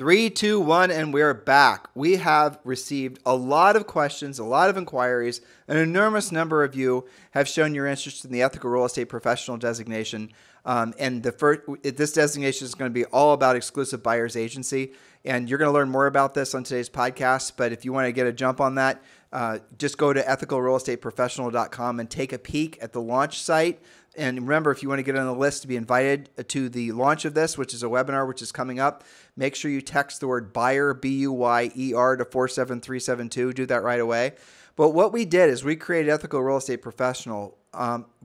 3, 2, 1, and we're back. We have received a lot of questions, a lot of inquiries. An enormous number of you have shown your interest in the ethical real estate professional designation. And this designation is going to be all about exclusive buyer's agency. And you're going to learn more about this on today's podcast. But if you want to get a jump on that, just go to ethicalrealestateprofessional.com and take a peek at the launch site. And remember, if you want to get on the list to be invited to the launch of this, which is a webinar which is coming up, make sure you text the word buyer, B-U-Y-E-R, to 47372. Do that right away. But what we did is we created Ethical Real Estate Professional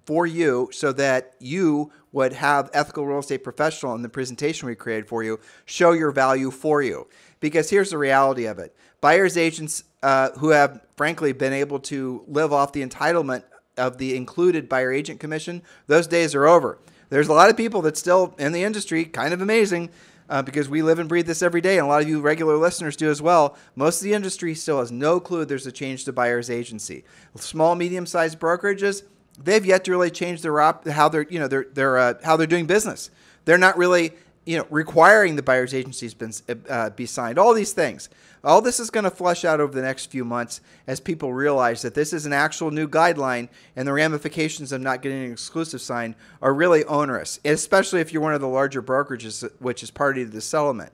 for you so that you would have Ethical Real Estate Professional in the presentation we created for you show your value for you. Because here's the reality of it. Buyer's agents who have, frankly, been able to live off the entitlement of the included buyer agent commission, those days are over. There's a lot of people that's still in the industry, kind of amazing, because we live and breathe this every day, and a lot of you regular listeners do as well. Most of the industry still has no clue there's a change to buyer's agency. Small, medium-sized brokerages, they've yet to really change how they're doing business. They're not really requiring the buyer's agencies be signed. All these things. All this is going to flush out over the next few months as people realize that this is an actual new guideline, and the ramifications of not getting an exclusive sign are really onerous, especially if you're one of the larger brokerages, which is party to the settlement.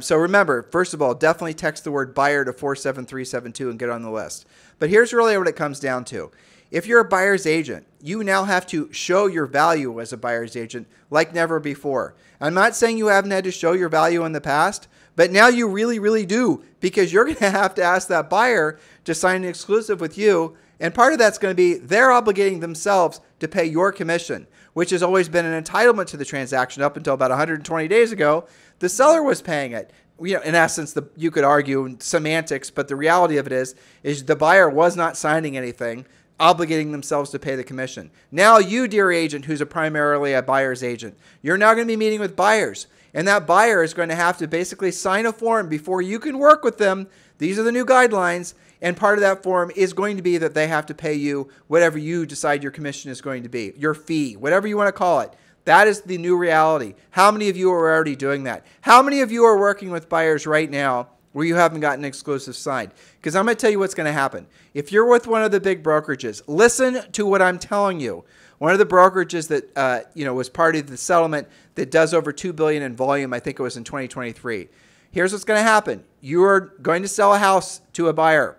So remember, first of all, definitely text the word buyer to 47372 and get on the list. But here's really what it comes down to. If you're a buyer's agent, you now have to show your value as a buyer's agent like never before. I'm not saying you haven't had to show your value in the past, but now you really, really do, because you're going to have to ask that buyer to sign an exclusive with you. And part of that's going to be they're obligating themselves to pay your commission, which has always been an entitlement to the transaction up until about 120 days ago. The seller was paying it. In essence, you could argue semantics, but the reality of it is the buyer was not signing anything, obligating themselves to pay the commission. Now you, dear agent, who's primarily a buyer's agent, you're now going to be meeting with buyers. And that buyer is going to have to basically sign a form before you can work with them. These are the new guidelines. And part of that form is going to be that they have to pay you whatever you decide your commission is going to be, your fee, whatever you want to call it. That is the new reality. How many of you are already doing that? How many of you are working with buyers right now where you haven't gotten an exclusive signed? Because I'm going to tell you what's going to happen. If you're with one of the big brokerages, listen to what I'm telling you. One of the brokerages that was part of the settlement that does over $2 billion in volume, I think it was in 2023. Here's what's going to happen. You are going to sell a house to a buyer.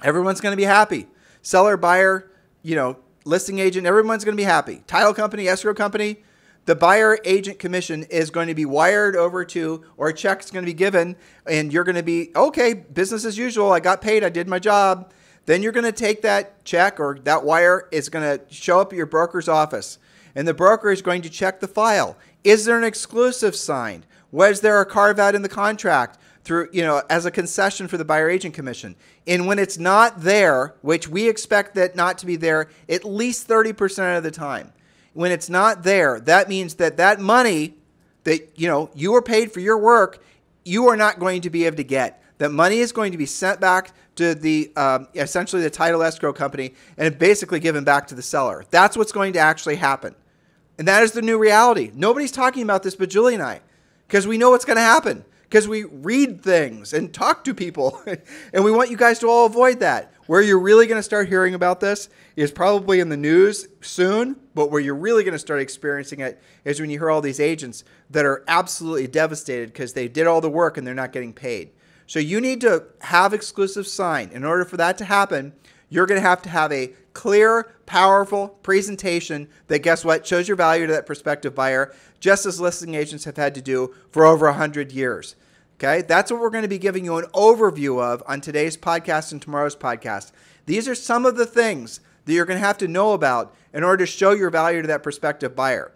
Everyone's going to be happy. Seller, buyer, listing agent, everyone's going to be happy. Title company, escrow company. The buyer agent commission is going to be wired over to, or a check's going to be given, and you're going to be, okay, business as usual. I got paid. I did my job. Then you're going to take that check, or that wire is going to show up at your broker's office, and the broker is going to check the file. Is there an exclusive signed? Was there a carve out in the contract through, as a concession for the buyer agent commission? And when it's not there, which we expect that not to be there at least 30% of the time, when it's not there, that means that money that you were paid for your work, you are not going to be able to get. That money is going to be sent back to the essentially the title escrow company and basically given back to the seller. That's what's going to actually happen. And that is the new reality. Nobody's talking about this but Julie and I, because we know what's going to happen, because we read things and talk to people. And we want you guys to all avoid that. Where you're really going to start hearing about this is probably in the news soon, but where you're really going to start experiencing it is when you hear all these agents that are absolutely devastated because they did all the work and they're not getting paid. So you need to have exclusive sign. In order for that to happen, you're going to have a clear, powerful presentation that, guess what, shows your value to that prospective buyer, just as listing agents have had to do for over 100 years. Okay, that's what we're going to be giving you an overview of on today's podcast and tomorrow's podcast. These are some of the things that you're going to have to know about in order to show your value to that prospective buyer.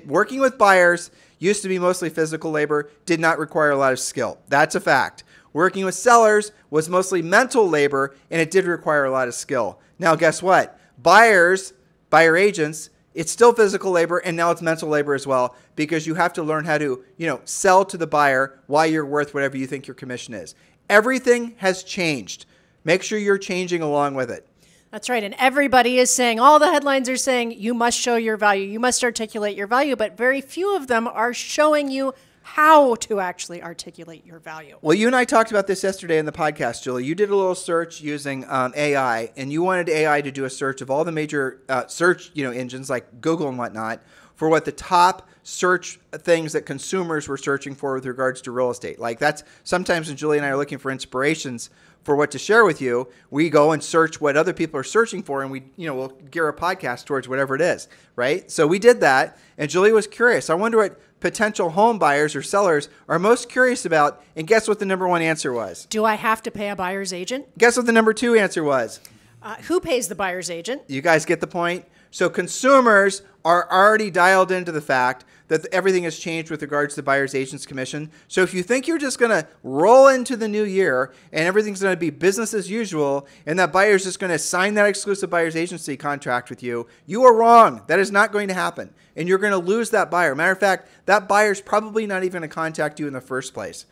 Working with buyers used to be mostly physical labor, did not require a lot of skill. That's a fact. Working with sellers was mostly mental labor, and it did require a lot of skill. Now, guess what? Buyer agents, it's still physical labor, and now it's mental labor as well, because you have to learn how to, sell to the buyer why you're worth whatever you think your commission is. Everything has changed. Make sure you're changing along with it. That's right. And everybody is saying, all the headlines are saying, you must show your value. You must articulate your value. But very few of them are showing you how to actually articulate your value. Well, you and I talked about this yesterday in the podcast, Julie. You did a little search using AI, and you wanted AI to do a search of all the major search engines like Google and whatnot for what the top search things that consumers were searching for with regards to real estate. Like that's sometimes when Julie and I are looking for inspirations for what to share with you, we go and search what other people are searching for, and we'll gear a podcast towards whatever it is, right? So we did that, and Julie was curious. I wonder what potential home buyers or sellers are most curious about, and guess what the number one answer was? Do I have to pay a buyer's agent? Guess what the number two answer was? Who pays the buyer's agent? You guys get the point? So consumers are already dialed into the fact that everything has changed with regards to the buyer's agent's commission. So if you think you're just going to roll into the new year and everything's going to be business as usual and that buyer's just going to sign that exclusive buyer's agency contract with you, you are wrong. That is not going to happen. And you're going to lose that buyer. Matter of fact, that buyer's probably not even going to contact you in the first place.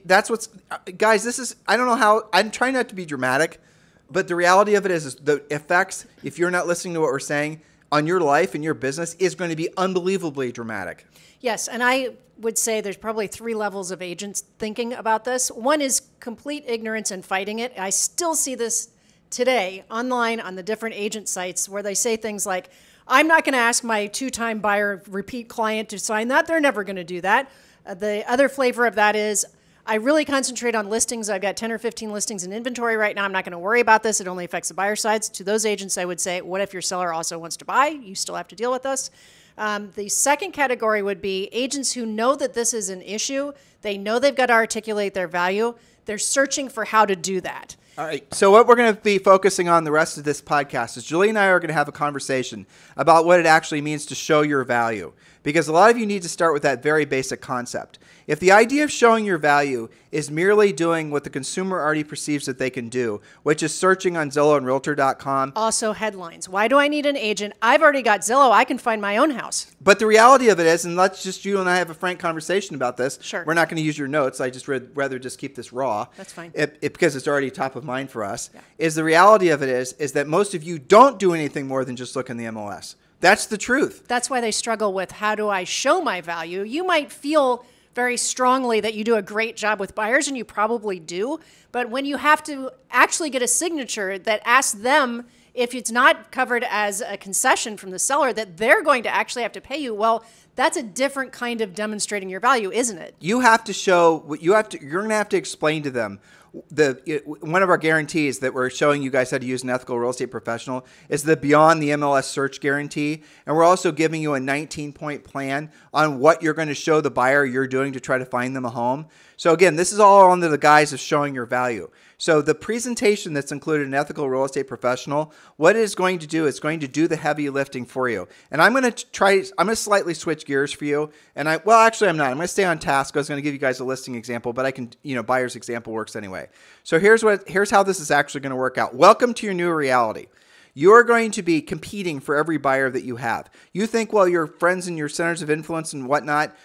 That's what's, guys, this is, I don't know how, I'm trying not to be dramatic, but the reality of it is the effects, if you're not listening to what we're saying, on your life and your business is going to be unbelievably dramatic. Yes, and I would say there's probably 3 levels of agents thinking about this. One is complete ignorance and fighting it. I still see this today online on the different agent sites where they say things like, I'm not going to ask my 2-time buyer repeat client to sign that. They're never going to do that. The other flavor of that is, I really concentrate on listings. I've got 10 or 15 listings in inventory right now. I'm not going to worry about this. It only affects the buyer sides. To those agents, I would say, what if your seller also wants to buy? You still have to deal with this. The second category would be agents who know that this is an issue. They know they've got to articulate their value. They're searching for how to do that. All right. So what we're going to be focusing on the rest of this podcast is Julie and I are going to have a conversation about what it actually means to show your value. Because a lot of you need to start with that very basic concept. If the idea of showing your value is merely doing what the consumer already perceives that they can do, which is searching on Zillow and Realtor.com. Also headlines. Why do I need an agent? I've already got Zillow. I can find my own house. But the reality of it is, and let's just you and I have a frank conversation about this. Sure. We're not going to use your notes. I just rather just keep this raw. That's fine. Because it's already top of mind for us. Yeah. Is the reality of it is that most of you don't do anything more than just look in the MLS. That's the truth. That's why they struggle with how do I show my value. You might feel very strongly that you do a great job with buyers, and you probably do. But when you have to actually get a signature that asks them if it's not covered as a concession from the seller that they're going to actually have to pay you, well, that's a different kind of demonstrating your value, isn't it? You have to show what you're going to have to explain to them. One of our guarantees that we're showing you guys how to use an ethical real estate professional is the beyond the MLS search guarantee. And we're also giving you a 19-point plan on what you're going to show the buyer you're doing to try to find them a home. So again, this is all under the guise of showing your value. So the presentation that's included in Ethical Real Estate Professional, what it is going to do, it's going to do the heavy lifting for you. And I'm going to slightly switch gears for you. And actually I'm not. I'm going to stay on task. I was going to give you guys a listing example, but I can, buyer's example works anyway. So here's how this is actually going to work out. Welcome to your new reality. You're going to be competing for every buyer that you have. You think, well, your friends and your centers of influence and whatnot,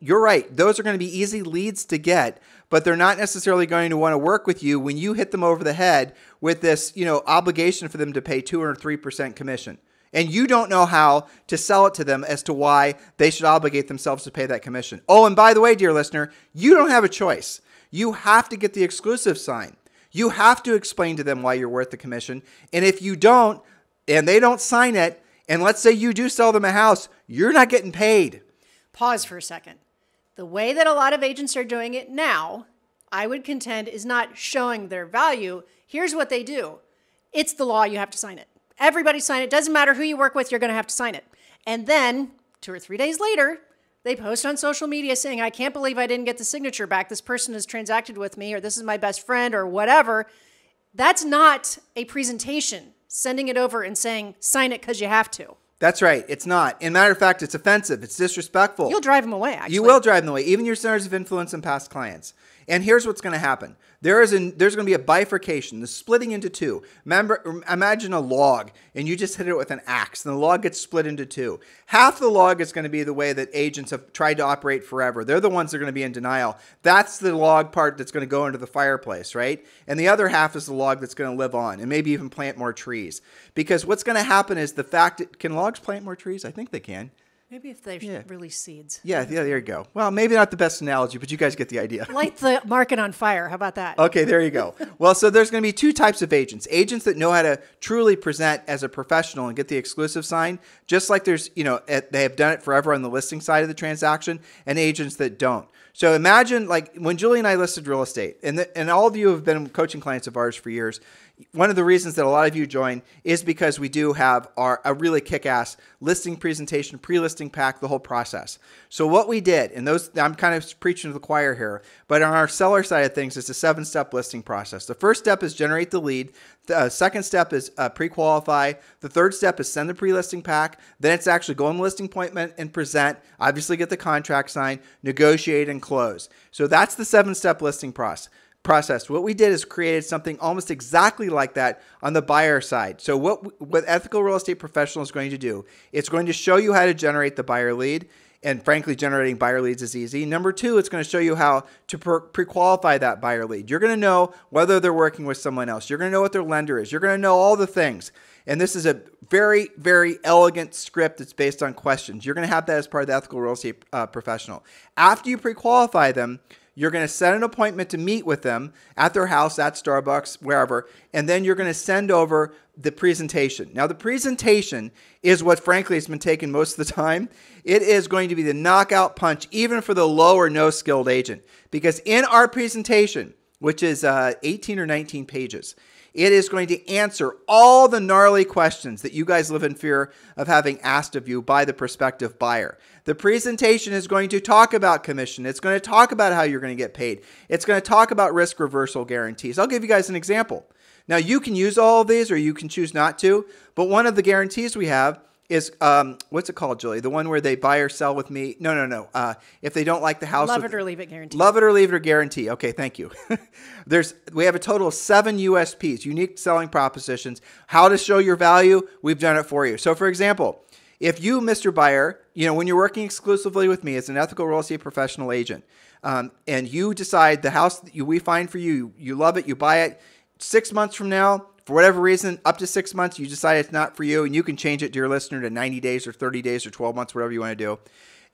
you're right. Those are going to be easy leads to get, but they're not necessarily going to want to work with you when you hit them over the head with this, obligation for them to pay 2 or 3% commission. And you don't know how to sell it to them as to why they should obligate themselves to pay that commission. Oh, and by the way, dear listener, you don't have a choice. You have to get the exclusive sign. You have to explain to them why you're worth the commission. And if you don't, and they don't sign it, and let's say you do sell them a house, you're not getting paid. Pause for a second. The way that a lot of agents are doing it now, I would contend, is not showing their value. Here's what they do. It's the law. You have to sign it. Everybody sign it. Doesn't matter who you work with, you're going to have to sign it. And then 2 or 3 days later, they post on social media saying, I can't believe I didn't get the signature back. This person has transacted with me, or this is my best friend, or whatever. That's not a presentation, sending it over and saying, sign it because you have to. That's right. It's not. And matter of fact, it's offensive. It's disrespectful. You'll drive them away, actually. You will drive them away, even your centers of influence and past clients. And here's what's going to happen. There's going to be a bifurcation, the splitting into 2. Imagine a log, and you just hit it with an axe, and the log gets split into 2. Half the log is going to be the way that agents have tried to operate forever. They're the ones that are going to be in denial. That's the log part that's going to go into the fireplace, right? And the other half is the log that's going to live on, and maybe even plant more trees. Because what's going to happen is can logs plant more trees? I think they can. Maybe if they release seeds. Yeah, there you go. Well, maybe not the best analogy, but you guys get the idea. Light the market on fire. How about that? Okay, there you go. Well, so there's going to be two types of agents. Agents that know how to truly present as a professional and get the exclusive sign, just like there's, they have done it forever on the listing side of the transaction, and agents that don't. So imagine like when Julie and I listed real estate, and all of you have been coaching clients of ours for years. One of the reasons that a lot of you join is because we do have a really kick-ass listing presentation, pre-listing pack, the whole process. So what we did, and I'm kind of preaching to the choir here, but on our seller side of things, it's a 7-step listing process. The first step is generate the lead. The second step is pre-qualify. The third step is send the pre-listing pack. Then it's actually go on the listing appointment and present, obviously get the contract signed, negotiate, and close. So that's the 7-step listing process. What we did is created something almost exactly like that on the buyer side. So what Ethical Real Estate Professional is going to do, it's going to show you how to generate the buyer lead. And frankly, generating buyer leads is easy. Number two, it's going to show you how to pre-qualify that buyer lead. You're going to know whether they're working with someone else. You're going to know what their lender is. You're going to know all the things. And this is a very, very elegant script that's based on questions. You're going to have that as part of the Ethical Real Estate Professional. After you pre-qualify them, you're going to set an appointment to meet with them at their house, at Starbucks, wherever, and then you're going to send over the presentation. Now, the presentation is what, frankly, has been taken most of the time. It is going to be the knockout punch, even for the low or no skilled agent, because in our presentation, which is 18 or 19 pages, it is going to answer all the gnarly questions that you guys live in fear of having asked of you by the prospective buyer. The presentation is going to talk about commission. It's going to talk about how you're going to get paid. It's going to talk about risk reversal guarantees. I'll give you guys an example. Now, you can use all of these or you can choose not to, but one of the guarantees we have is, what's it called, Julie? The one where they buy or sell with me? No. If they don't like the house. Love it or leave it guarantee. Love it or leave it or guarantee. Okay, thank you. We have a total of 7 USPs, unique selling propositions. How to show your value, we've done it for you. So for example, if you, Mr. Buyer, when you're working exclusively with me as an Ethical Real Estate Professional agent, and you decide the house that we find for you, you love it, you buy it, 6 months from now, for whatever reason, up to 6 months, you decide it's not for you, and you can change it to your listener to 90 days or 30 days or 12 months, whatever you want to do.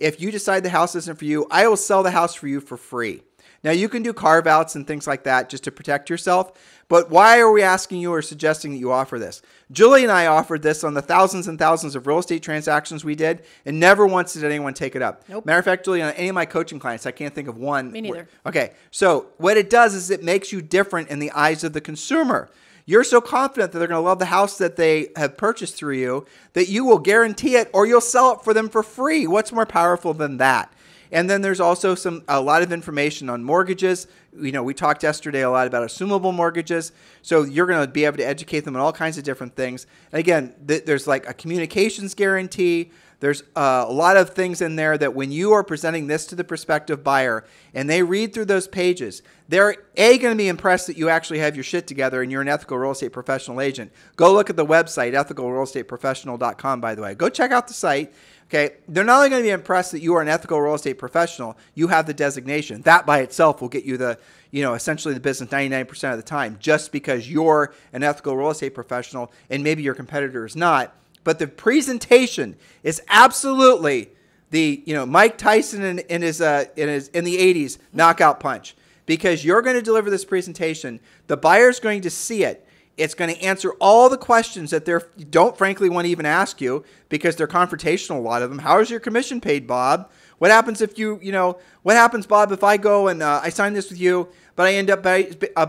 If you decide the house isn't for you, I will sell the house for you for free. Now, you can do carve-outs and things like that just to protect yourself, but why are we asking you or suggesting that you offer this? Julie and I offered this on the thousands and thousands of real estate transactions we did, and never once did anyone take it up. Nope. Matter of fact, Julie, on any of my coaching clients, I can't think of one. Me neither. Okay, so what it does is it makes you different in the eyes of the consumer. You're so confident that they're going to love the house that they have purchased through you that you will guarantee it or you'll sell it for them for free. What's more powerful than that? And then there's also a lot of information on mortgages. We talked yesterday a lot about assumable mortgages. So you're going to be able to educate them on all kinds of different things. And again, there's like a communications guarantee. There's a lot of things in there that when you are presenting this to the prospective buyer and they read through those pages, they're going to be impressed that you actually have your shit together and you're an Ethical Real Estate Professional agent. Go look at the website, ethicalrealestateprofessional.com, by the way. Go check out the site. Okay, they're not only going to be impressed that you are an ethical real estate professional, you have the designation. That by itself will get you essentially the business 99% of the time, just because you're an ethical real estate professional and maybe your competitor is not. But the presentation is absolutely the Mike Tyson in the 80s knockout punch, because you're going to deliver this presentation. The buyer's going to see it. It's going to answer all the questions that they don't frankly want to even ask you because they're confrontational, a lot of them. How is your commission paid, Bob? What happens if what happens, Bob, if I go and I sign this with you, but I end up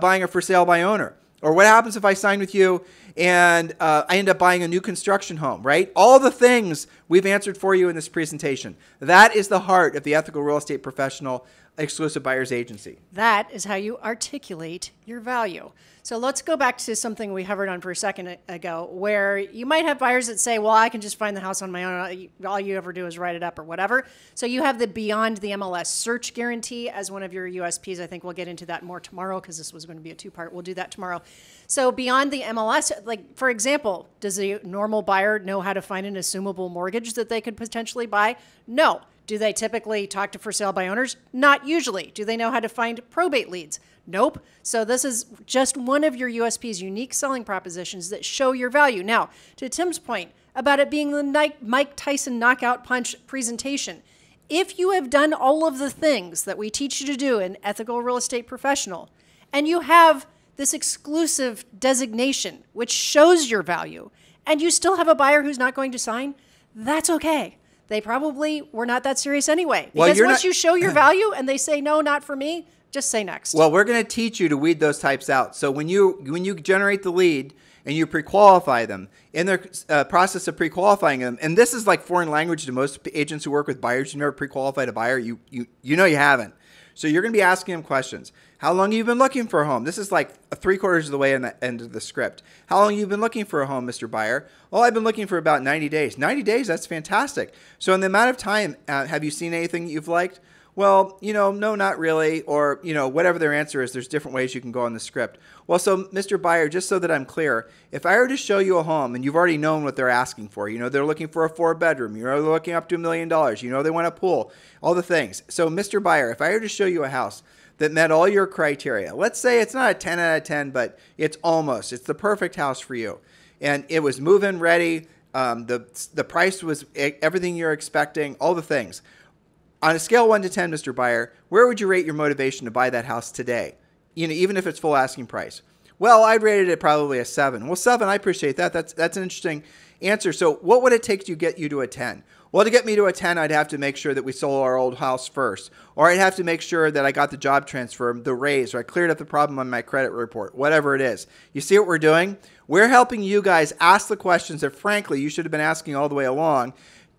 buying a for sale by owner? Or what happens if I sign with you and I end up buying a new construction home, right? All the things we've answered for you in this presentation. That is the heart of the Ethical Real Estate Professional Exclusive Buyers Agency. That is how you articulate your value. So let's go back to something we hovered on for a second ago, where you might have buyers that say, well, I can just find the house on my own. All you ever do is write it up or whatever. So you have the beyond the MLS search guarantee as one of your USPs. I think we'll get into that more tomorrow because this was going to be a 2-part. We'll do that tomorrow. So beyond the MLS, like for example, does a normal buyer know how to find an assumable mortgage that they could potentially buy? No. Do they typically talk to for sale by owners? Not usually. Do they know how to find probate leads? Nope. So this is just one of your USPs, unique selling propositions that show your value. Now, to Tim's point, about it being the Mike Tyson knockout punch presentation. If you have done all of the things that we teach you to do in Ethical Real Estate Professional, and you have this exclusive designation, which shows your value, and you still have a buyer who's not going to sign, that's okay. They probably were not that serious anyway. Because once you show your value and they say, no, not for me, just say next. Well, we're going to teach you to weed those types out. So when you generate the lead and you pre-qualify them, in the process of pre-qualifying them, and this is like foreign language to most agents who work with buyers. You've never pre-qualified a buyer. You know you haven't. So you're going to be asking them questions. How long have you been looking for a home? This is like 3/4 of the way in the end of the script. How long have you been looking for a home, Mr. Buyer? Well, I've been looking for about 90 days. 90 days, that's fantastic. So in the amount of time, have you seen anything that you've liked? Well, no, not really. Or, whatever their answer is, there's different ways you can go on the script. Well, so Mr. Buyer, just so that I'm clear, if I were to show you a home and you've already known what they're asking for, they're looking for a 4-bedroom, they're looking up to $1 million, they want a pool, all the things. So Mr. Buyer, if I were to show you a house that met all your criteria, let's say it's not a 10 out of 10, but it's the perfect house for you. And it was move-in ready. The price was everything you're expecting, all the things. On a scale 1 to 10, Mr. Buyer, where would you rate your motivation to buy that house today? Even if it's full asking price. Well, I'd rate it probably a 7. Well, 7, I appreciate that. That's an interesting answer. So what would it take to get you to a 10? Well, to get me to a 10, I'd have to make sure that we sold our old house first. Or I'd have to make sure that I got the job transfer, the raise, or I cleared up the problem on my credit report, whatever it is. You see what we're doing? We're helping you guys ask the questions that, frankly, you should have been asking all the way along,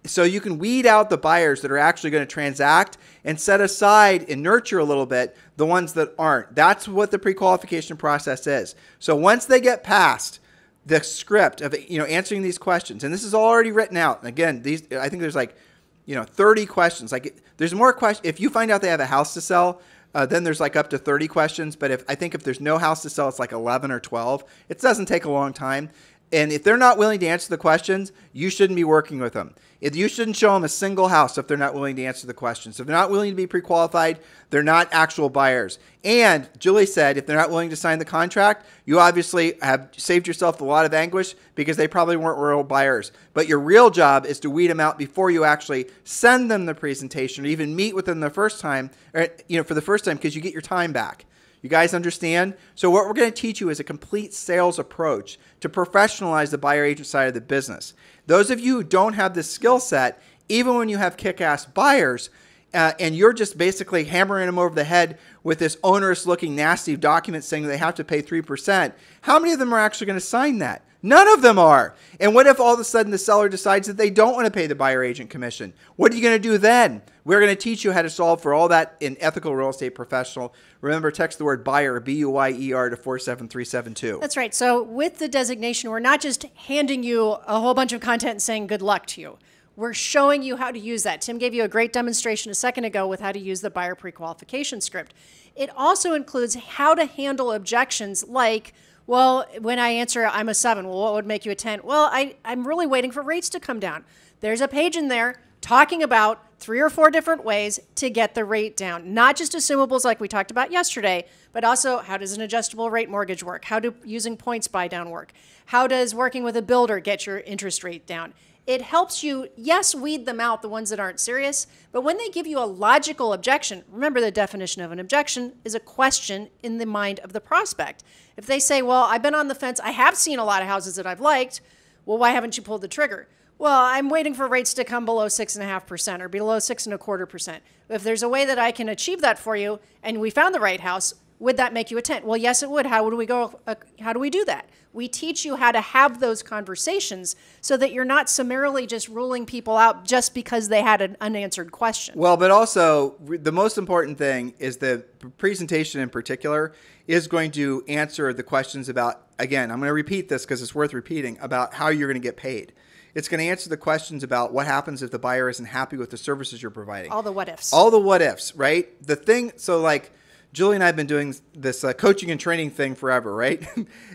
so you can weed out the buyers that are actually going to transact and set aside and nurture a little bit the ones that aren't. That's what the pre-qualification process is. So once they get past the script of answering these questions, and this is already written out. And again, I think there's 30 questions. There's more questions. If you find out they have a house to sell, then there's up to 30 questions. But I think if there's no house to sell, it's 11 or 12. It doesn't take a long time. And if they're not willing to answer the questions, you shouldn't be working with them. You shouldn't show them a single house if they're not willing to answer the questions. If they're not willing to be pre-qualified, they're not actual buyers. And Julie said if they're not willing to sign the contract, you obviously have saved yourself a lot of anguish because they probably weren't real buyers. But your real job is to weed them out before you actually send them the presentation or even meet with them the first time, or, for the first time, because you get your time back. You guys understand? So what we're going to teach you is a complete sales approach to professionalize the buyer agent side of the business. Those of you who don't have this skill set, even when you have kick-ass buyers, and you're just basically hammering them over the head with this onerous looking nasty document saying they have to pay 3%, how many of them are actually going to sign that? None of them are. And what if all of a sudden the seller decides that they don't want to pay the buyer agent commission? What are you going to do then? We're going to teach you how to solve for all that in Ethical Real Estate Professional. Remember, text the word buyer, B-U-Y-E-R, to 47372. That's right. So with the designation, we're not just handing you a whole bunch of content and saying good luck to you. We're showing you how to use that. Tim gave you a great demonstration a second ago with how to use the buyer pre-qualification script. It also includes how to handle objections like, well, when I answer I'm a 7, well, what would make you a 10? Well, I'm really waiting for rates to come down. There's a page in there talking about 3 or 4 different ways to get the rate down. Not just assumables like we talked about yesterday, but also how does an adjustable rate mortgage work? How do using points buy down work? How does working with a builder get your interest rate down? It helps you, yes, weed them out, the ones that aren't serious, but when they give you a logical objection, remember the definition of an objection is a question in the mind of the prospect. If they say, well, I've been on the fence, I have seen a lot of houses that I've liked, well, why haven't you pulled the trigger? Well, I'm waiting for rates to come below 6.5% or below 6.25%. If there's a way that I can achieve that for you and we found the right house, would that make you a 10? Well, yes, it would. How do we do that? We teach you how to have those conversations so that you're not summarily just ruling people out just because they had an unanswered question. Well, but also the most important thing is the presentation in particular is going to answer the questions about, again, I'm going to repeat this because it's worth repeating, about how you're going to get paid. It's going to answer the questions about what happens if the buyer isn't happy with the services you're providing. All the what ifs. All the what ifs, right? The thing, so like Julie and I have been doing this coaching and training thing forever, right?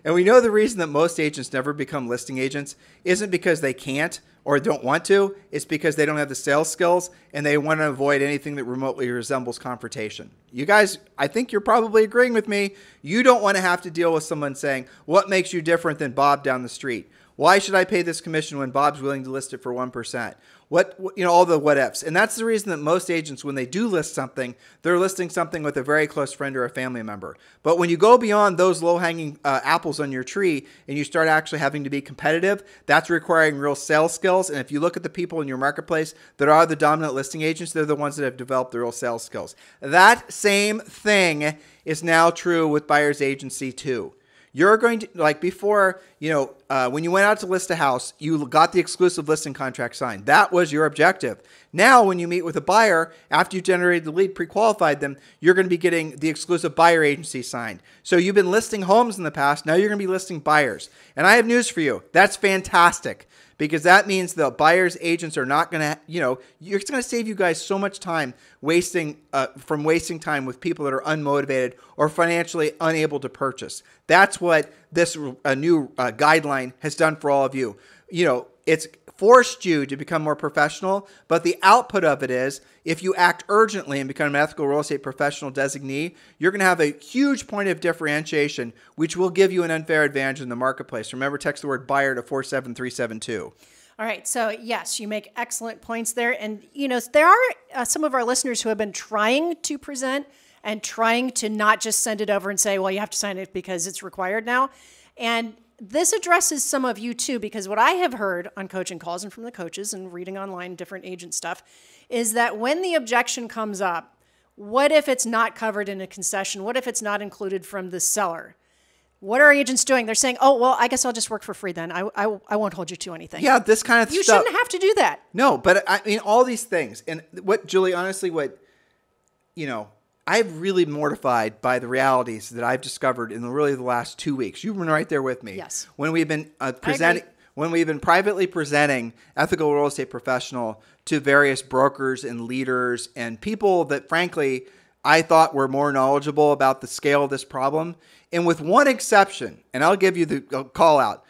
And we know the reason that most agents never become listing agents isn't because they can't or don't want to. It's because they don't have the sales skills and they want to avoid anything that remotely resembles confrontation. You guys, I think you're probably agreeing with me. You don't want to have to deal with someone saying, what makes you different than Bob down the street? Why should I pay this commission when Bob's willing to list it for 1%? All the what ifs. And that's the reason that most agents, when they do list something, they're listing something with a very close friend or a family member. But when you go beyond those low-hanging apples on your tree and you start actually having to be competitive, that's requiring real sales skills. And if you look at the people in your marketplace that are the dominant listing agents, they're the ones that have developed the real sales skills. That same thing is now true with buyer's agency too. You're going to, like before, when you went out to list a house, you got the exclusive listing contract signed. That was your objective. Now, when you meet with a buyer, after you generated the lead, pre-qualified them, you're going to be getting the exclusive buyer agency signed. So you've been listing homes in the past. Now you're going to be listing buyers. And I have news for you. That's fantastic. Because that means the buyer's agents are not going to, it's going to save you guys so much time wasting time with people that are unmotivated or financially unable to purchase. That's what this new guideline has done for all of you. It's forced you to become more professional, but the output of it is if you act urgently and become an ethical real estate professional designee, you're going to have a huge point of differentiation, which will give you an unfair advantage in the marketplace. Remember, text the word buyer to 47372. All right. So yes, you make excellent points there. And, there are some of our listeners who have been trying to present and trying to not just send it over and say, well, you have to sign it because it's required now. And this addresses some of you too, because what I have heard on coaching calls and from the coaches and reading online different agent stuff is that when the objection comes up, what if it's not covered in a concession? What if it's not included from the seller? What are agents doing? They're saying, oh, well, I guess I'll just work for free then. I won't hold you to anything. Yeah, this kind of stuff. You shouldn't have to do that. No, but I mean, all these things. And Julie, honestly, I'm really mortified by the realities that I've discovered in the last 2 weeks. You've been right there with me. Yes. When we've been privately presenting ethical real estate professional to various brokers and leaders and people that, frankly, I thought were more knowledgeable about the scale of this problem. And with one exception, and I'll give you the call out,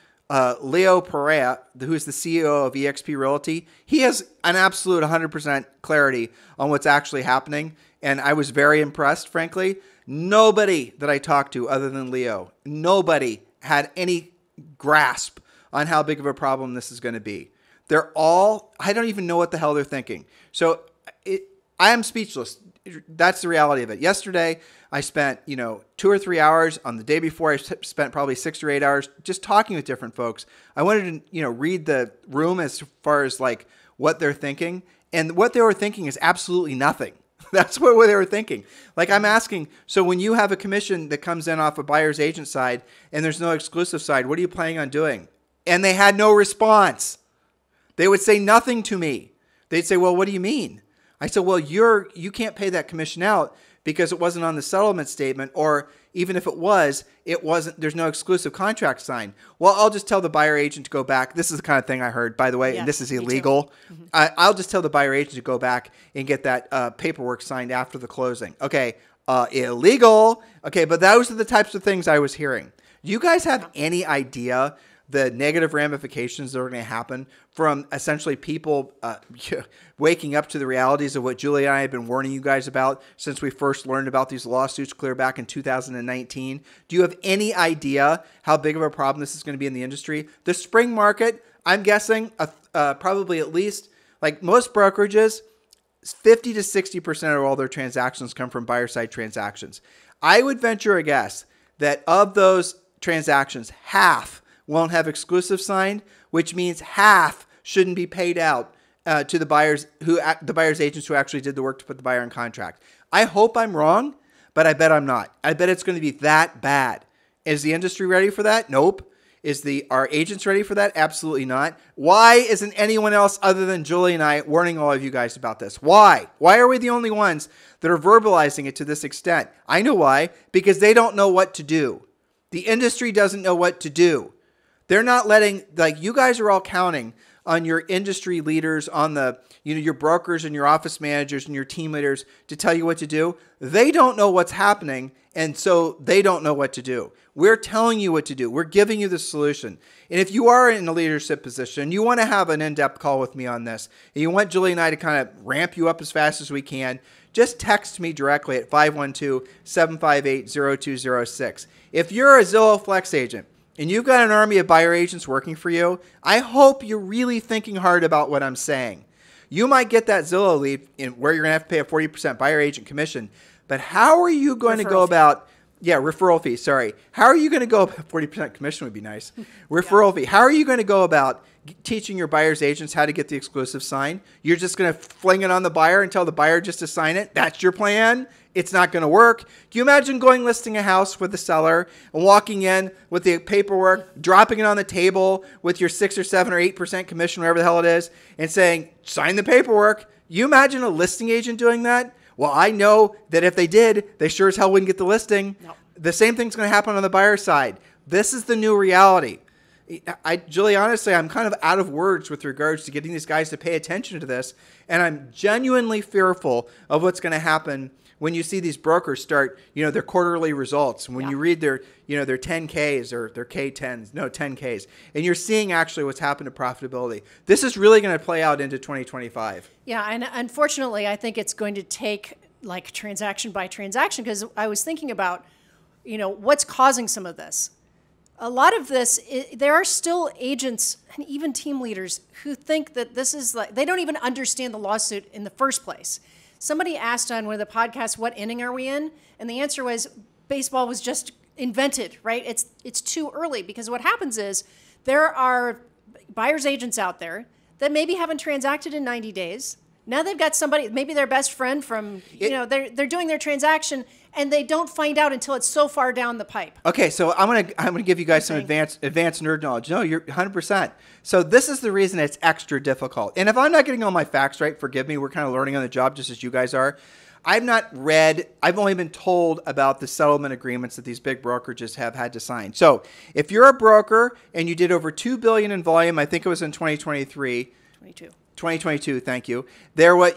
Leo Perea, who's the CEO of eXp Realty, he has an absolute 100% clarity on what's actually happening. And I was very impressed, frankly. Nobody that I talked to other than Leo, nobody had any grasp on how big of a problem this is going to be. I don't even know what the hell they're thinking. So I am speechless. That's the reality of it. Yesterday, I spent, 2 or 3 hours. On the day before, I spent probably 6 or 8 hours just talking with different folks. I wanted to, read the room as far as like what they're thinking. And what they were thinking is absolutely nothing. That's what they were thinking. Like I'm asking, so when you have a commission that comes in off a buyer's agent side and there's no exclusive side, what are you planning on doing? And they had no response. They would say nothing to me. They'd say, well, what do you mean? I said, well, you can't pay that commission out because it wasn't on the settlement statement, or even if it wasn't, there's no exclusive contract signed. Well, I'll just tell the buyer agent to go back. This is the kind of thing I heard, by the way, and this is illegal. Mm-hmm. I'll just tell the buyer agent to go back and get that paperwork signed after the closing. Okay, illegal. Okay, but those are the types of things I was hearing. Do you guys have any idea the negative ramifications that are going to happen from essentially people waking up to the realities of what Julie and I have been warning you guys about since we first learned about these lawsuits clear back in 2019? Do you have any idea how big of a problem this is going to be in the industry? The spring market, I'm guessing probably at least, like most brokerages, 50 to 60% of all their transactions come from buyer side transactions. I would venture a guess that of those transactions, half won't have exclusive signed, which means half shouldn't be paid out to the buyers agents who actually did the work to put the buyer in contract. I hope I'm wrong, but I bet I'm not. I bet it's going to be that bad. Is the industry ready for that? Nope. Are agents ready for that? Absolutely not. Why isn't anyone else other than Julie and I warning all of you guys about this? Why? Why are we the only ones that are verbalizing it to this extent? I know why. Because they don't know what to do. The industry doesn't know what to do. They're not letting, you guys are all counting on your industry leaders, on your brokers and your office managers and your team leaders to tell you what to do. They don't know what's happening, and so they don't know what to do. We're telling you what to do. We're giving you the solution. And if you are in a leadership position, you want to have an in-depth call with me on this, and you want Julie and I to kind of ramp you up as fast as we can, just text me directly at 512-758-0206. If you're a Zillow Flex agent, and you've got an army of buyer agents working for you, I hope you're really thinking hard about what I'm saying. You might get that Zillow lead where you're going to have to pay a 40% buyer agent commission, but how are you going to go about, referral fee, sorry. How are you going to go about, 40% commission would be nice. Referral fee. How are you going to go about teaching your buyer's agents how to get the exclusive sign? You're just going to fling it on the buyer and tell the buyer just to sign it? That's your plan? It's not going to work. Can you imagine listing a house with the seller and walking in with the paperwork, dropping it on the table with your 6 or 7 or 8% commission, whatever the hell it is, and saying, sign the paperwork? You imagine a listing agent doing that? Well, I know that if they did, they sure as hell wouldn't get the listing. No. The same thing's going to happen on the buyer side. This is the new reality. Julie, honestly, I'm kind of out of words with regards to getting these guys to pay attention to this, and I'm genuinely fearful of what's going to happen when you see these brokers start, their quarterly results, when you read their 10Ks or their K10s, 10Ks, and you're seeing actually what's happened to profitability. This is really going to play out into 2025. Yeah, and unfortunately, I think it's going to take like transaction by transaction, because I was thinking about, what's causing some of this. A lot of this, there are still agents and even team leaders who think that this is they don't even understand the lawsuit in the first place. Somebody asked on one of the podcasts, what inning are we in? And the answer was, baseball was just invented, right? It's too early, because what happens is there are buyer's agents out there that maybe haven't transacted in 90 days. Now they've got somebody, maybe their best friend from, they're doing their transaction, and they don't find out until it's so far down the pipe. Okay, so I'm gonna give you guys some advanced nerd knowledge. No, you're 100%. So this is the reason it's extra difficult. And if I'm not getting all my facts right, forgive me. We're kind of learning on the job, just as you guys are. I've only been told about the settlement agreements that these big brokerages have had to sign. So if you're a broker and you did over $2 billion in volume, I think it was in 2022, thank you.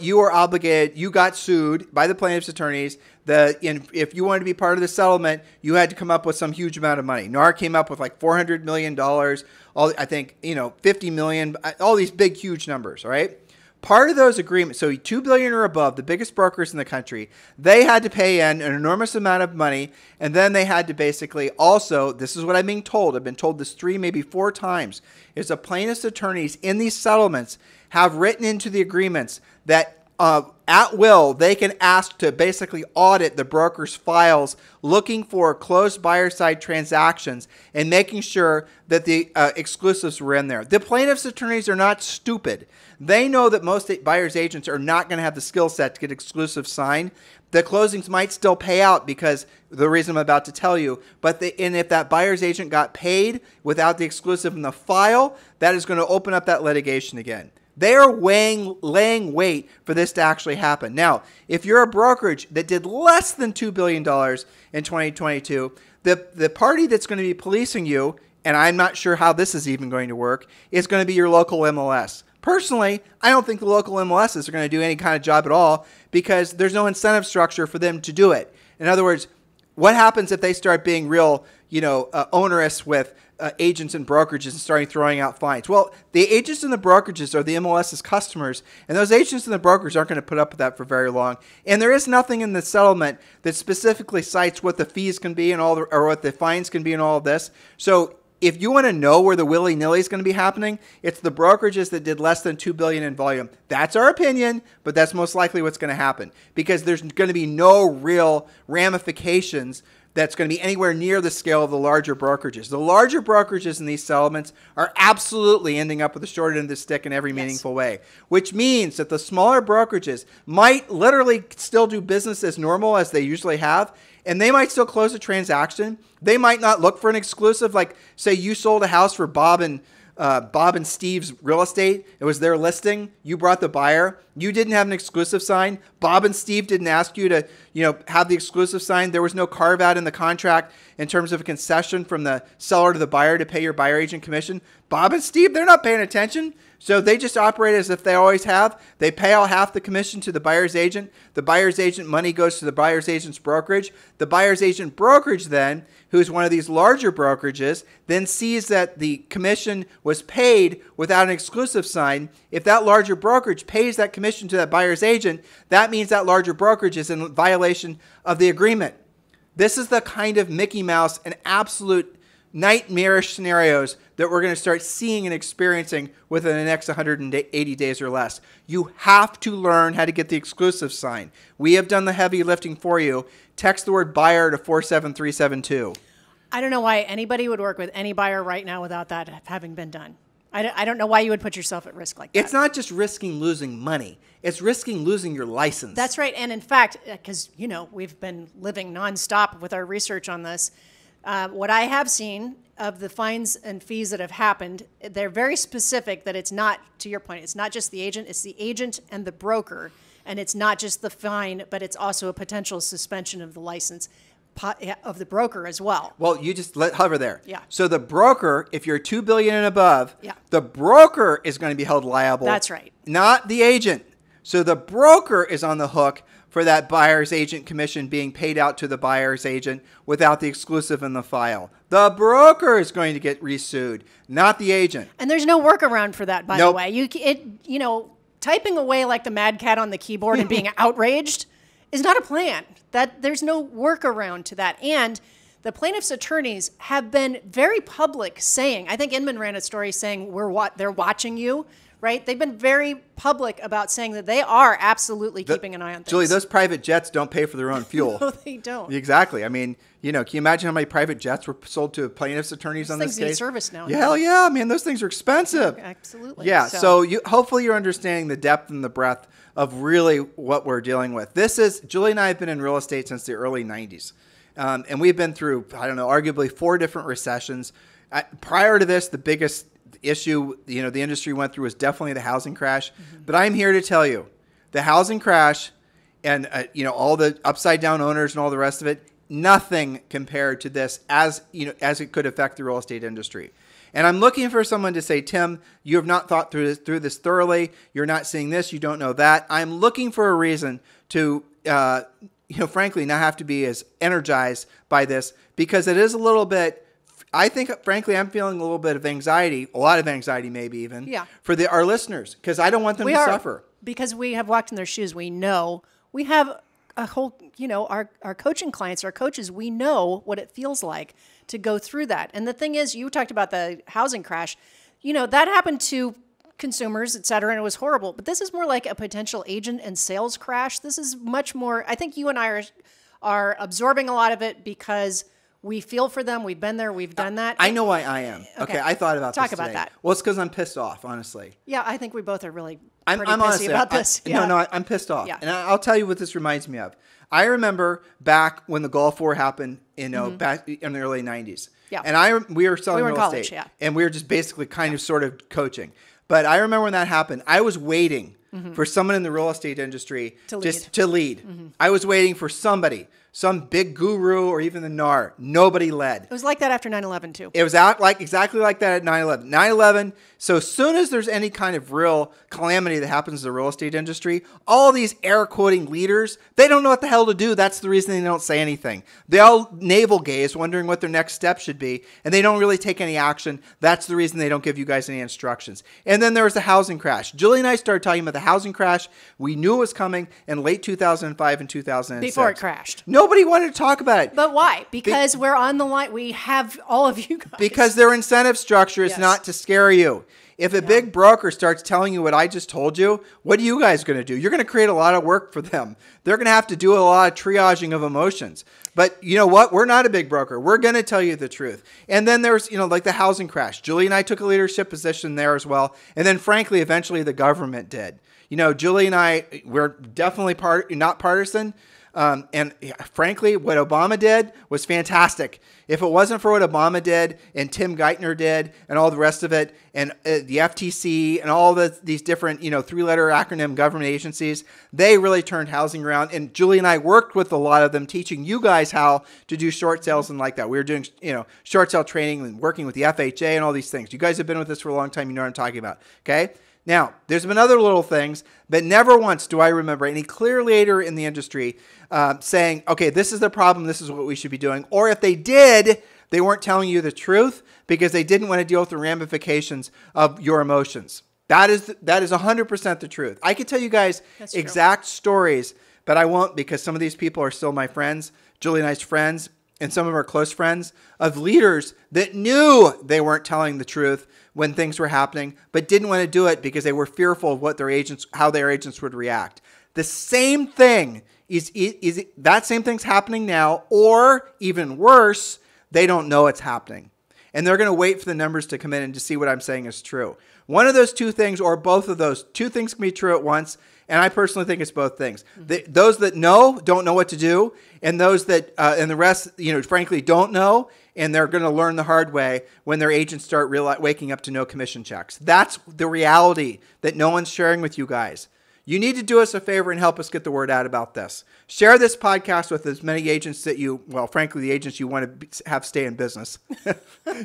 You were obligated, you got sued by the plaintiff's attorneys. If you wanted to be part of the settlement, you had to come up with some huge amount of money. NAR came up with like $400 million, $50 million, all these big, huge numbers, all right? Part of those agreements, so $2 billion or above, the biggest brokers in the country, they had to pay in an enormous amount of money, and then they had to basically also, this is what I'm being told, I've been told this 3, maybe 4 times, is the plaintiff's attorneys in these settlements have written into the agreements that at will, they can ask to basically audit the broker's files, looking for closed buyer side transactions and making sure that the exclusives were in there. The plaintiff's attorneys are not stupid. They know that most buyer's agents are not going to have the skill set to get exclusive signed. The closings might still pay out because the reason I'm about to tell you, and if that buyer's agent got paid without the exclusive in the file, that is going to open up that litigation again. They are laying wait for this to actually happen. Now, if you're a brokerage that did less than $2 billion in 2022, the party that's going to be policing you, and I'm not sure how this is even going to work, is going to be your local MLS. Personally, I don't think the local MLSs are going to do any kind of job at all, because there's no incentive structure for them to do it. In other words, what happens if they start being real, onerous with agents and brokerages and starting throwing out fines? Well, the agents and the brokerages are the MLS's customers, and those agents and the brokers aren't going to put up with that for very long. And there is nothing in the settlement that specifically cites what the fees can be and or what the fines can be and all of this. So if you want to know where the willy-nilly is going to be happening, it's the brokerages that did less than $2 billion in volume. That's our opinion, but that's most likely what's going to happen, because there's going to be no real ramifications that's going to be anywhere near the scale of the larger brokerages. The larger brokerages in these settlements are absolutely ending up with the short end of the stick in every meaningful way, which means that the smaller brokerages might literally still do business as normal as they usually have, and they might still close a transaction. They might not look for an exclusive, like say you sold a house for Bob and Steve's real estate. It was their listing. You brought the buyer. You didn't have an exclusive sign. Bob and Steve didn't ask you to, have the exclusive sign. There was no carve out in the contract in terms of a concession from the seller to the buyer to pay your buyer agent commission. Bob and Steve, they're not paying attention. So they just operate as if they always have. They pay all half the commission to the buyer's agent. The buyer's agent money goes to the buyer's agent's brokerage. The buyer's agent brokerage then, who's one of these larger brokerages, then sees that the commission was paid without an exclusive sign. If that larger brokerage pays that commission to that buyer's agent, that means that larger brokerage is in violation of the agreement. This is the kind of Mickey Mouse and absolute nightmarish scenarios that we're going to start seeing and experiencing within the next 180 days or less. You have to learn how to get the exclusive sign. We have done the heavy lifting for you. Text the word buyer to 47372. I don't know why anybody would work with any buyer right now without that having been done. I don't know why you would put yourself at risk like that. It's not just risking losing money. It's risking losing your license. That's right. And in fact, because, we've been living nonstop with our research on this, what I have seen of the fines and fees that have happened, they're very specific that it's not, to your point, it's not just the agent, it's the agent and the broker. And it's not just the fine, but it's also a potential suspension of the license of the broker as well. Well, you just hover there. Yeah. So the broker, if you're $2 billion and above, yeah, the broker is going to be held liable. That's right. Not the agent. So the broker is on the hook for that buyer's agent commission being paid out to the buyer's agent without the exclusive in the file. The broker is going to get resued, not the agent. And there's no workaround for that, by the way. Typing away like the mad cat on the keyboard and being outraged is not a plan. There's no workaround to that. And the plaintiff's attorneys have been very public saying, I think Inman ran a story saying they're watching you, right? They've been very public about saying that they are absolutely keeping an eye on things. Julie, those private jets don't pay for their own fuel. No, they don't. Exactly. I mean, can you imagine how many private jets were sold to plaintiff's attorneys on this case? Things need service now. Yeah, hell yeah, man. Those things are expensive. Absolutely. Yeah. So hopefully you're understanding the depth and the breadth of really what we're dealing with. Julie and I have been in real estate since the early 90s. And we've been through, arguably 4 different recessions. Prior to this, the biggest issue, the industry went through was definitely the housing crash. Mm-hmm. But I'm here to tell you, the housing crash and, all the upside down owners and all the rest of it, nothing compared to this as it could affect the real estate industry. And I'm looking for someone to say, Tim, you have not thought through this thoroughly. You're not seeing this. You don't know that. I'm looking for a reason to, frankly, not have to be as energized by this, because it is a little bit, I think, frankly, I'm feeling a little bit of anxiety, a lot of anxiety maybe even, for our listeners, because I don't want them to suffer. Because we have walked in their shoes. We know. We have a whole, our coaching clients, our coaches, we know what it feels like to go through that. And the thing is, you talked about the housing crash, that happened to consumers, et cetera, and it was horrible. But this is more like a potential agent and sales crash. This is much more, I think you and I are absorbing a lot of it because we feel for them. We've been there. We've done that. I know why I am. Okay. I thought about this Talk about that. Well, it's because I'm pissed off, honestly. Yeah, I think we both are really I'm pissy honestly, about this. I'm pissed off. Yeah. And I'll tell you what this reminds me of. I remember back when the Gulf War happened, back in the early 90s. Yeah. And we were selling in real college, estate. yeah. And we were just basically kind of sort of coaching. But I remember when that happened, I was waiting for someone in the real estate industry to lead. Mm-hmm. I was waiting for somebody, some big guru or even the NAR. Nobody led. It was like that after 9/11 too. It was exactly like that at 9/11. 9/11, so as soon as there's any kind of real calamity that happens in the real estate industry, all these air quoting leaders, they don't know what the hell to do. That's the reason they don't say anything. They all navel gaze, wondering what their next step should be, and they don't really take any action. That's the reason they don't give you guys any instructions. And then there was the housing crash. Julie and I started talking about the housing crash. We knew it was coming in late 2005 and 2006. Before it crashed. Nobody wanted to talk about it. But why? Because we're on the line. We have all of you guys. Because their incentive structure is not to scare you. If a big broker starts telling you what I just told you, what are you guys going to do? You're going to create a lot of work for them. They're going to have to do a lot of triaging of emotions. But you know what? We're not a big broker. We're going to tell you the truth. And then there's, like the housing crash. Julie and I took a leadership position there as well. And then frankly, eventually the government did. Julie and I, we're definitely not partisan. And frankly, what Obama did was fantastic. If it wasn't for what Obama did and Tim Geithner did and all the rest of it and the FTC and all these different, 3-letter acronym government agencies, they really turned housing around. And Julie and I worked with a lot of them, teaching you guys how to do short sales and like that. We were doing, short sale training and working with the FHA and all these things. You guys have been with us for a long time. You know what I'm talking about. Okay. Now, there's been other little things, but never once do I remember any clear leader in the industry saying, okay, this is the problem, this is what we should be doing. Or if they did, they weren't telling you the truth because they didn't want to deal with the ramifications of your emotions. That is 100% the truth. I could tell you guys exact stories, but I won't because some of these people are still my friends, Julie and I's friends. and some of our close friends of leaders that knew they weren't telling the truth when things were happening, but didn't want to do it because they were fearful of what how their agents would react. The same thing is that same thing's happening now, or even worse, they don't know it's happening. And they're going to wait for the numbers to come in and to see what I'm saying is true. One of those two things, or both of those two things, can be true at once. And I personally think it's both things. Those that know don't know what to do, and those that and the rest, frankly, don't know, and they're going to learn the hard way when their agents start waking up to no commission checks. That's the reality that no one's sharing with you guys. You need to do us a favor and help us get the word out about this. Share this podcast with as many agents that frankly, the agents you want to have stay in business,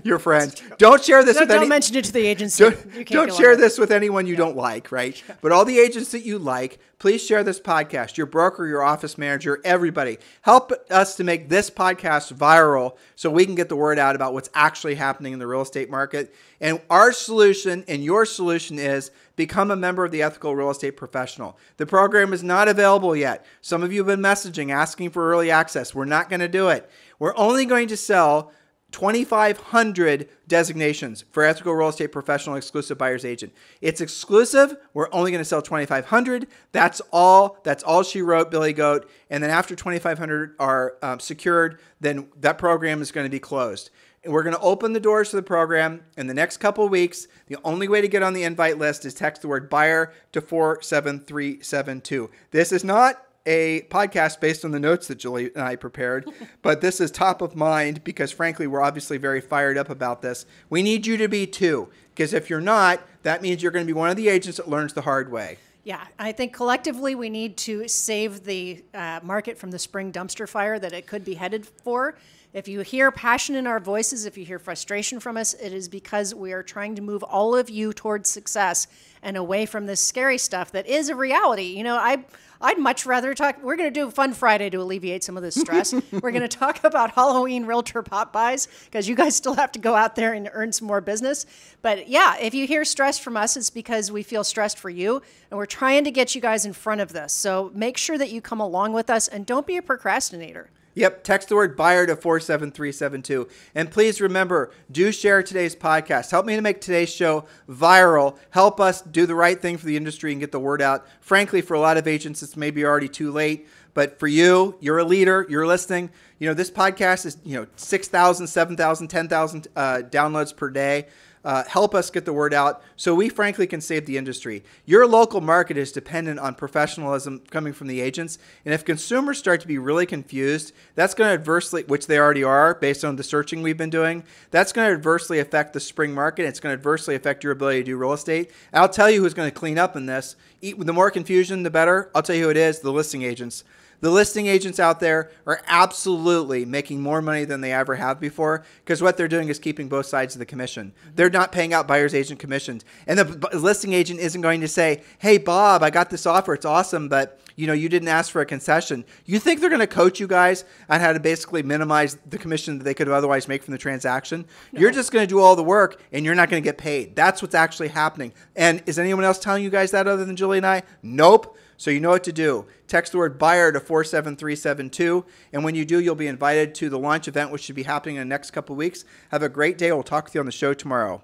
your friends. Don't share this Don't mention it to the agents. Don't share this with anyone you don't like, right? But all the agents that you like, please share this podcast. Your broker, your office manager, everybody. Help us to make this podcast viral so we can get the word out about what's actually happening in the real estate market. And our solution and your solution is become a member of the Ethical Real Estate Professional. The program is not available yet. Some of you have been messaging asking for early access. We're not going to do it. We're only going to sell 2,500 designations for Ethical Real Estate Professional Exclusive Buyer's Agent. It's exclusive. We're only going to sell 2,500. That's all. That's all she wrote, Billy Goat. And then after 2,500 are secured, then that program is going to be closed. And we're going to open the doors to the program in the next couple of weeks. The only way to get on the invite list is text the word buyer to 47372. This is not a podcast based on the notes that Julie and I prepared, but this is top of mind because, frankly, we're obviously very fired up about this. We need you to be too, because if you're not, that means you're going to be one of the agents that learns the hard way. Yeah, I think collectively we need to save the market from the spring dumpster fire that it could be headed for. If you hear passion in our voices, if you hear frustration from us, it is because we are trying to move all of you towards success and away from this scary stuff that is a reality. I'd much rather talk. We're going to do a fun Friday to alleviate some of this stress. We're going to talk about Halloween realtor pop buys because you guys still have to go out there and earn some more business. But yeah, if you hear stress from us, it's because we feel stressed for you, and we're trying to get you guys in front of this. So make sure that you come along with us and don't be a procrastinator. Yep, text the word buyer to 47372. And please remember, do share today's podcast. Help me to make today's show viral. Help us do the right thing for the industry and get the word out. Frankly, for a lot of agents, it's maybe already too late. But for you, you're a leader, you're listening. This podcast is, 6,000, 7,000, 10,000 downloads per day. Help us get the word out so we frankly can save the industry. Your local market is dependent on professionalism coming from the agents. And if consumers start to be really confused, that's going to adversely, which they already are based on the searching we've been doing, that's going to adversely affect the spring market. It's going to adversely affect your ability to do real estate. And I'll tell you who's going to clean up in this. The more confusion, the better. I'll tell you who it is, the listing agents. The listing agents out there are absolutely making more money than they ever have before because what they're doing is keeping both sides of the commission. They're not paying out buyer's agent commissions. And the listing agent isn't going to say, hey, Bob, I got this offer. It's awesome, but you didn't ask for a concession. You think they're going to coach you guys on how to basically minimize the commission that they could otherwise make from the transaction? No. You're just going to do all the work and you're not going to get paid. That's what's actually happening. And is anyone else telling you guys that other than Julie and I? Nope. So you know what to do. Text the word buyer to 47372. And when you do, you'll be invited to the launch event, which should be happening in the next couple of weeks. Have a great day. We'll talk with you on the show tomorrow.